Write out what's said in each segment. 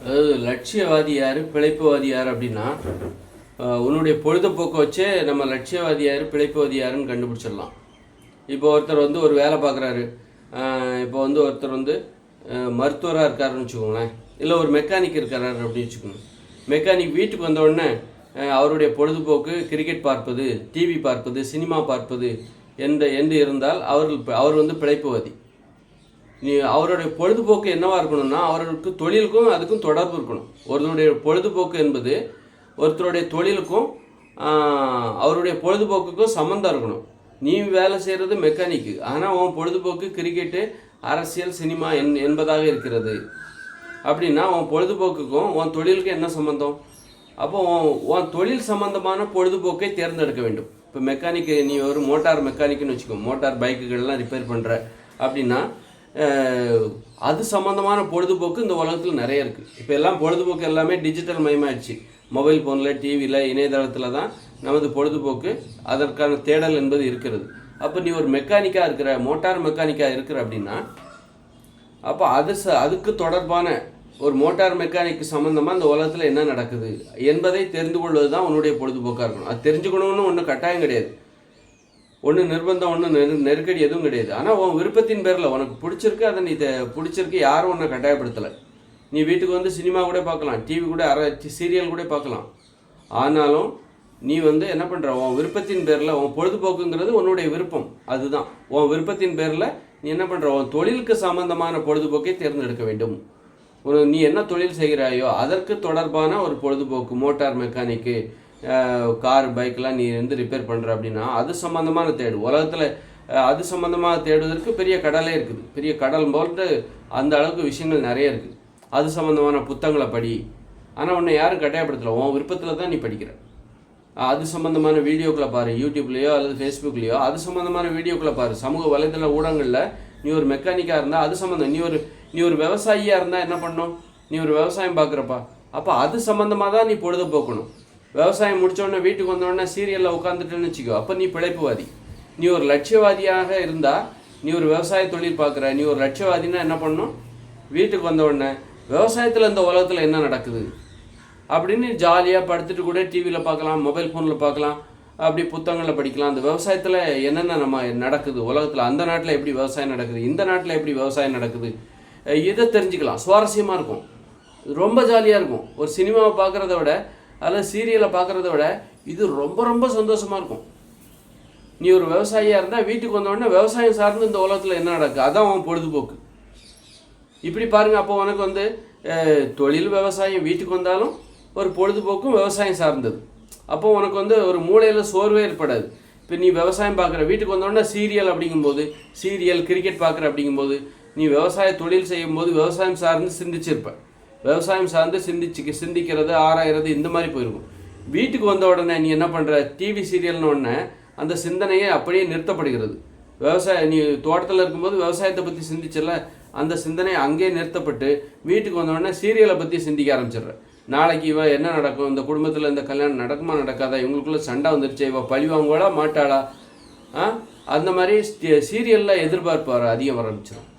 அதாவது லட்சியவாதி யார், பிழைப்புவாதி யார் அப்படின்னா, உன்னுடைய பொழுதுபோக்கை வச்சே நம்ம லட்சியவாதி யார், பிழைப்புவாதி யாருன்னு கண்டுபிடிச்சிடலாம். இப்போ ஒருத்தர் வந்து ஒரு வேலை பார்க்குறாரு. இப்போ வந்து ஒருத்தர் வந்து மருத்துவராக இருக்காருன்னு வச்சுக்கோங்களேன், இல்லை ஒரு மெக்கானிக் இருக்காரு அப்படின்னு வச்சுக்கோங்க. மெக்கானிக் வீட்டுக்கு வந்தவுடனே அவருடைய பொழுதுபோக்கு கிரிக்கெட் பார்ப்பது, டிவி பார்ப்பது, சினிமா பார்ப்பது என்று இருந்தால் அவர் வந்து பிழைப்புவாதி. அவருடைய பொழுதுபோக்கு என்னவாக இருக்கணும்னா, அவருக்கு தொழிலுக்கும் அதுக்கும் தொடர்பு இருக்கணும். ஒருத்தருடைய பொழுதுபோக்கு என்பது ஒருத்தருடைய தொழிலுக்கும் அவருடைய பொழுதுபோக்குக்கும் சம்மந்தம் இருக்கணும். நீ வேலை செய்கிறது மெக்கானிக்கு, ஆனால் உன் பொழுதுபோக்கு கிரிக்கெட்டு, அரசியல், சினிமா என்பதாக இருக்கிறது. அப்படின்னா உன் பொழுதுபோக்குக்கும் உன் தொழிலுக்கும் என்ன சம்மந்தம்? அப்போ உன் தொழில் சம்மந்தமான பொழுதுபோக்கை தேர்ந்தெடுக்க வேண்டும். இப்போ மெக்கானிக்கு, நீ ஒரு மோட்டார் மெக்கானிக்குன்னு வச்சுக்கோ, மோட்டார் பைக்குகள்லாம் ரிப்பேர் பண்ணுற அப்படின்னா அது சம்மந்தமான பொழுதுபோக்கு இந்த உலகத்தில் நிறைய இருக்குது. இப்போ எல்லாம் பொழுதுபோக்கு எல்லாமே டிஜிட்டல் மயமாகிடுச்சு. மொபைல் ஃபோனில், டிவியில், இணையதளத்தில் தான் நமது பொழுதுபோக்கு, அதற்கான தேடல் என்பது இருக்கிறது. அப்போ நீ ஒரு மெக்கானிக்காக இருக்கிற, மோட்டார் மெக்கானிக்காக இருக்கிற அப்படின்னா, அப்போ அதுக்கு தொடர்பான ஒரு மோட்டார் மெக்கானிக்கு சம்மந்தமாக இந்த உலகத்தில் என்ன நடக்குது என்பதை தெரிந்து கொள்வது தான் உன்னுடைய பொழுதுபோக்காக இருக்கணும். அது தெரிஞ்சுக்கணும்னு ஒன்றும் கட்டாயம் கிடையாது, ஒன்று நிர்பந்தம், ஒன்று நெருக்கடி எதுவும் கிடையாது. ஆனால் உன் விருப்பத்தின் பேரில் உனக்கு பிடிச்சிருக்கு, அதை நீ பிடிச்சிருக்கு, யாரும் ஒன்றை கட்டாயப்படுத்தலை. நீ வீட்டுக்கு வந்து சினிமா கூட பார்க்கலாம், டிவி கூட, சீரியல் கூட பார்க்கலாம். ஆனாலும் நீ வந்து என்ன பண்ணுற, உன் விருப்பத்தின் பேரில், உன் பொழுதுபோக்குங்கிறது உன்னுடைய விருப்பம், அதுதான் உன் விருப்பத்தின் பேரில் நீ என்ன பண்ணுற, உன் தொழிலுக்கு சம்பந்தமான பொழுதுபோக்கை தேர்ந்தெடுக்க வேண்டும். நீ என்ன தொழில் செய்கிறாயோ அதற்கு தொடர்பான ஒரு பொழுதுபோக்கு, மோட்டார் மெக்கானிக்கு, கார், பைக்கெலாம் நீ வந்து ரிப்பேர் பண்ணுற அப்படின்னா அது சம்மந்தமான தேடு. உலகத்தில் அது சம்மந்தமாக தேடுவதற்கு பெரிய கடலே இருக்குது. பெரிய கடல் போட்டு அந்த அளவுக்கு விஷயங்கள் நிறைய இருக்குது. அது சம்மந்தமான புத்தகங்களை படி. ஆனால் உன்னை யாரும் கட்டாயப்படுத்தலை, உன் விருப்பத்தில் தான் நீ படிக்கிற. அது சம்மந்தமான வீடியோக்களை பாரு, யூடியூப்லேயோ அல்லது ஃபேஸ்புக்லேயோ அது சம்மந்தமான வீடியோக்களை பாரு. சமூக வலைதள ஊடகங்களில் நீ ஒரு மெக்கானிக்காக இருந்தால் அது சம்மந்தம். நீ ஒரு விவசாயியாக இருந்தால் என்ன பண்ணணும், நீ ஒரு விவசாயம் பார்க்குறப்பா, அப்போ அது சம்மந்தமாக தான் நீ பொழுதுபோக்கணும். விவசாயம் முடித்தோடனே வீட்டுக்கு வந்தோடனே சீரியலில் உட்காந்துட்டுன்னு வச்சுக்கோ, அப்போ நீ பிழைப்புவாதி. நீ ஒரு லட்சியவாதியாக இருந்தால், நீ ஒரு விவசாய தொழில் பார்க்குற, நீ ஒரு லட்சியவாதினா என்ன பண்ணணும், வீட்டுக்கு வந்தோடனே விவசாயத்தில் இந்த உலகத்தில் என்ன நடக்குது அப்படின்னு ஜாலியாக படுத்துட்டு கூட டிவியில் பார்க்கலாம், மொபைல் ஃபோனில் பார்க்கலாம், அப்படி புத்தகங்களில் படிக்கலாம். அந்த விவசாயத்தில் என்னென்ன நம்ம நடக்குது உலகத்தில், அந்த நாட்டில் எப்படி விவசாயம் நடக்குது, இந்த நாட்டில் எப்படி விவசாயம் நடக்குது, இதை தெரிஞ்சுக்கலாம். சுவாரஸ்யமாக இருக்கும், ரொம்ப ஜாலியாக இருக்கும். ஒரு சினிமாவை பார்க்குறத விட அல்லது சீரியலை பார்க்குறத விட இது ரொம்ப ரொம்ப சந்தோஷமாக இருக்கும். நீ ஒரு விவசாயியாக இருந்தால் வீட்டுக்கு வந்தோடனே விவசாயம் சார்ந்து இந்த உலகத்தில் என்ன நடக்குது, அதான் உன் பொழுதுபோக்கு. இப்படி பாருங்கள். அப்போ உனக்கு வந்து தொழில் விவசாயம், வீட்டுக்கு வந்தாலும் ஒரு பொழுதுபோக்கும் விவசாயம் சார்ந்தது. அப்போ உனக்கு வந்து ஒரு மூளையில் சோர்வே ஏற்படாது. இப்போ நீ விவசாயம் பார்க்குற, வீட்டுக்கு வந்தோடனே சீரியல் அப்படிங்கும்போது, சீரியல், கிரிக்கெட் பார்க்குற அப்படிங்கும்போது, நீ விவசாய தொழில் செய்யும்போது விவசாயம் சார்ந்து சிந்திச்சிருப்ப. விவசாயம் சார்ந்து சிந்திக்கிறது, ஆராயிறது, இந்த மாதிரி போயிருக்கும். வீட்டுக்கு வந்த உடனே நீ என்ன பண்ணுற, டிவி சீரியல்னு உடனே அந்த சிந்தனையே அப்படியே நிறுத்தப்படுகிறது. நீ தோட்டத்தில் இருக்கும்போது விவசாயத்தை பற்றி சிந்திச்சல, அந்த சிந்தனை அங்கேயே நிறுத்தப்பட்டு வீட்டுக்கு வந்தோடனே சீரியலை பற்றி சிந்திக்க ஆரம்பிச்சிடுற. நாளைக்கு இவ என்ன நடக்கும், இந்த குடும்பத்தில் இந்த கல்யாணம் நடக்குமா நடக்காதா, இவங்களுக்குள்ள சண்டை வந்துருச்சு, இவ பழி வாங்குவாளா மாட்டாளா, அந்த மாதிரி சீரியலில் எதிர்பார்ப்பார் அதிகம் ஆரம்பிச்சிடும்.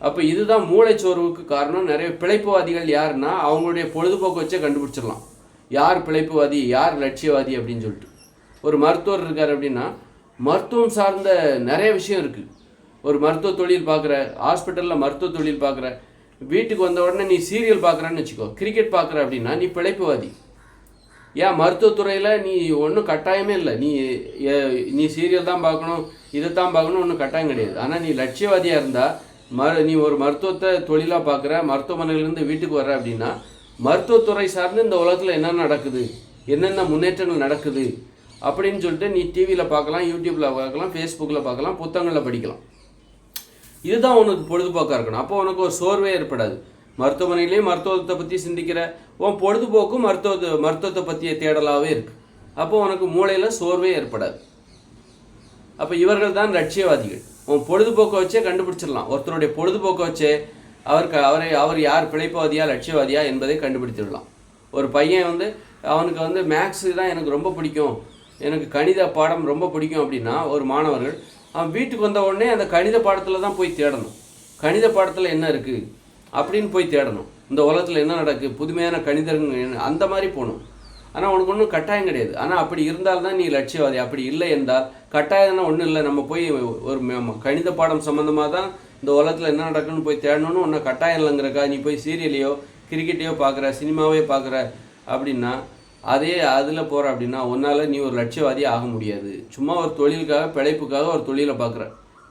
அப்போ இதுதான் மூளைச்சோர்வுக்கு காரணம். நிறைய பிழைப்புவாதிகள் யாருன்னா அவங்களுடைய பொழுதுபோக்கு வச்சே கண்டுபிடிச்சிடலாம் யார் பிழைப்புவாதி, யார் லட்சியவாதி அப்படின்னு சொல்லிட்டு. ஒரு மருத்துவர் இருக்கார் அப்படின்னா மருத்துவம் சார்ந்த நிறைய விஷயம் இருக்குது. ஒரு மருத்துவ தொழில் பார்க்குற, ஹாஸ்பிட்டலில் மருத்துவ தொழில் பார்க்குற, வீட்டுக்கு வந்த உடனே நீ சீரியல் பார்க்குறன்னு வச்சுக்கோ, கிரிக்கெட் பார்க்குற அப்படின்னா நீ பிழைப்புவாதி. ஏன் மருத்துவத்துறையில் நீ ஒன்றும் கட்டாயமே இல்லை, நீ சீரியல் தான் பார்க்கணும், இதைத்தான் பார்க்கணும், ஒன்றும் கட்டாயம் கிடையாது. ஆனால் நீ லட்சியவாதியாக இருந்தால், நீ ஒரு மருத்துவத்தை தொழிலாக பார்க்குற, மருத்துவமனையிலேருந்து வீட்டுக்கு வர்ற அப்படின்னா மருத்துவத்துறை சார்ந்து இந்த உலகத்தில் என்னென்ன நடக்குது, என்னென்ன முன்னேற்றங்கள் நடக்குது அப்படின்னு சொல்லிட்டு நீ டிவியில் பார்க்கலாம், யூடியூப்பில் பார்க்கலாம், ஃபேஸ்புக்கில் பார்க்கலாம், புத்தகங்களில் படிக்கலாம். இதுதான் உனக்கு பொழுதுபோக்காக இருக்கணும். அப்போ உனக்கு ஒரு சோர்வே ஏற்படாது. மருத்துவமனையிலேயும் மருத்துவத்தை பற்றி சிந்திக்கிற உன் பொழுதுபோக்கும் மருத்துவத்தை பற்றிய தேடலாகவே இருக்குது. அப்போ உனக்கு மூளையில் சோர்வே ஏற்படாது. அப்போ இவர்கள் தான் லட்சியவாதிகள். உன் பொழுதுபோக்கை வச்சே கண்டுபிடிச்சிடலாம். ஒருத்தருடைய பொழுதுபோக்கை வச்சே அவர் யார் பிழைப்புவாதியா லட்சியவாதியா என்பதை கண்டுபிடிச்சிடலாம். ஒரு பையன் வந்து அவனுக்கு வந்து மேக்ஸு தான் எனக்கு ரொம்ப பிடிக்கும், எனக்கு கணித பாடம் ரொம்ப பிடிக்கும் அப்படின்னா, ஒரு மாணவர்கள் அவன் வீட்டுக்கு வந்த உடனே அந்த கணித பாடத்தில் தான் போய் தேடணும். கணித பாடத்தில் என்ன இருக்குது அப்படின்னு போய் தேடணும். இந்த உலகத்தில் என்ன நடக்கு, புதுமையான கணிதங்கள் அந்த மாதிரி போகணும். ஆனால் உனக்கு ஒன்றும் கட்டாயம் கிடையாது. ஆனால் அப்படி இருந்தால்தான் நீ லட்சியவாதி. அப்படி இல்லை என்றால் கட்டாயம்னா ஒன்றும் இல்லை. நம்ம போய் ஒரு கணித பாடம் சம்மந்தமாக தான் இந்த உலகத்தில் என்ன நடக்குன்னு போய் தேடணும்னு ஒன்றும் கட்டாயம் இல்லைங்கிறக்கா நீ போய் சீரியலையோ கிரிக்கெட்டையோ பார்க்குற, சினிமாவே பார்க்குற அப்படின்னா அதே அதில் போகிற அப்படின்னா உன்னால் நீ ஒரு லட்சியவாதி ஆக முடியாது. சும்மா ஒரு தொழிலுக்காக, பிழைப்புக்காக ஒரு தொழிலை பார்க்குற,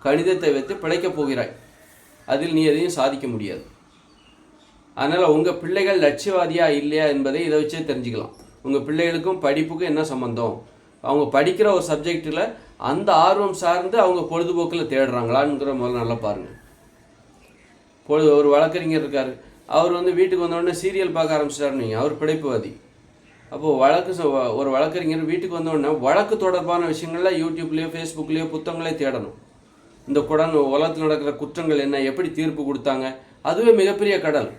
கணிதத்தை வைத்து பிழைக்கப் போகிறாய். அதில் நீ எதையும் சாதிக்க முடியாது. அதனால் உங்கள் பிள்ளைகள் லட்சியவாதியா இல்லையா என்பதை இதை வச்சே தெரிஞ்சுக்கலாம். உங்கள் பிள்ளைகளுக்கும் படிப்புக்கும் என்ன சம்மந்தம், அவங்க படிக்கிற ஒரு சப்ஜெக்டில் அந்த ஆர்வம் சார்ந்து அவங்க பொழுதுபோக்கில் தேடுறாங்களாங்கிற முதல்ல நல்லா பாருங்கள். ஒரு வழக்கறிஞர் இருக்கார், அவர் வந்து வீட்டுக்கு வந்தோடனே சீரியல் பார்க்க ஆரம்பிச்சிட்டாருன்னு, அவர் பிழைப்புவாதி. அப்போது ஒரு வழக்கறிஞர் வீட்டுக்கு வந்தோடனே வழக்கு தொடர்பான விஷயங்கள்லாம் யூடியூப்லேயோ ஃபேஸ்புக்லேயோ புத்தகங்களே தேடணும். இந்த உலகத்தில் நடக்கிற குற்றங்கள் என்ன, எப்படி தீர்ப்பு கொடுத்தாங்க, அதுவே மிகப்பெரிய கடல்.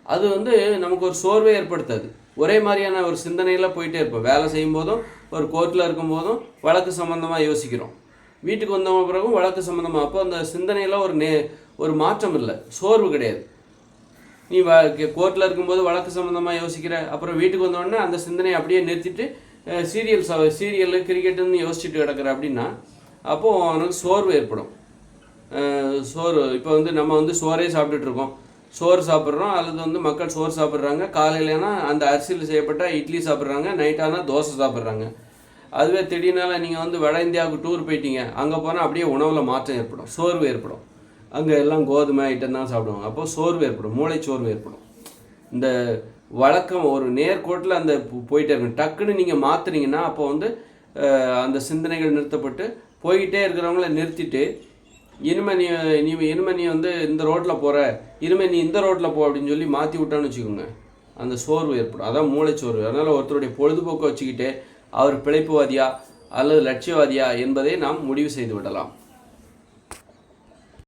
அது வந்து நமக்கு ஒரு சோர்வை ஏற்படுத்தாது. ஒரே மாதிரியான ஒரு சிந்தனையில் போயிட்டே இருப்போம். வேலை செய்யும் போதும், ஒரு கோர்ட்டில் இருக்கும் போதும் வழக்கு சம்மந்தமாக யோசிக்கிறோம். வீட்டுக்கு வந்த பிறகும் வழக்கு சம்மந்தமாக. அப்போ அந்த சிந்தனையில் ஒரு மாற்றம் இல்லை, சோர்வு கிடையாது. நீ கோர்ட்டில் இருக்கும்போது வழக்கு சம்மந்தமாக யோசிக்கிற, அப்புறம் வீட்டுக்கு வந்தோடனே அந்த சிந்தனையை அப்படியே நிறுத்திட்டு சீரியல் கிரிக்கெட்டுன்னு யோசிச்சுட்டு கிடக்கிற அப்படின்னா அப்போது அவனுக்கு சோர்வு ஏற்படும். இப்போ வந்து நம்ம வந்து சோறே சாப்பிட்டுட்ருக்கோம், சோறு சாப்பிட்றோம், அல்லது வந்து மக்கள் சோறு சாப்பிட்றாங்க, காலையிலனா அந்த அரிசியில் செய்யப்பட்ட இட்லி சாப்பிட்றாங்க, நைட்டானால் தோசை சாப்பிட்றாங்க. அதுவே திடீர்னால நீங்கள் வந்து வட இந்தியாவுக்கு டூர் போயிட்டீங்க, அங்கே போனால் அப்படியே உணவில் மாற்றம் ஏற்படும், சோர்வு ஏற்படும். அங்கே எல்லாம் கோதுமை ஐட்டம் தான் சாப்பிடுவாங்க. அப்போது சோர்வு ஏற்படும், மூளை சோர்வு ஏற்படும். இந்த வழக்கம் ஒரு நேர்கோட்டில் அந்த போயிட்டே இருக்கும். டக்குன்னு நீங்கள் மாற்றுனீங்கன்னா அப்போ வந்து அந்த சிந்தனைகள் நிறுத்தப்பட்டு போய்கிட்டே இருக்கிறவங்கள நிறுத்திட்டு இனிமேல் நீ வந்து இந்த ரோட்டில் போகிற, இனிமேல் நீ இந்த ரோட்டில் போ அப்படின்னு சொல்லி மாற்றி விட்டான்னு வச்சுக்கோங்க, அந்த சோர்வு ஏற்படும். அதான் மூளைச்சோர்வு. அதனால் ஒருத்தருடைய பொழுதுபோக்கை வச்சுக்கிட்டு அவர் பிழைப்புவாதியா அல்லது லட்சியவாதியா என்பதை நாம் முடிவு செய்து விடலாம்.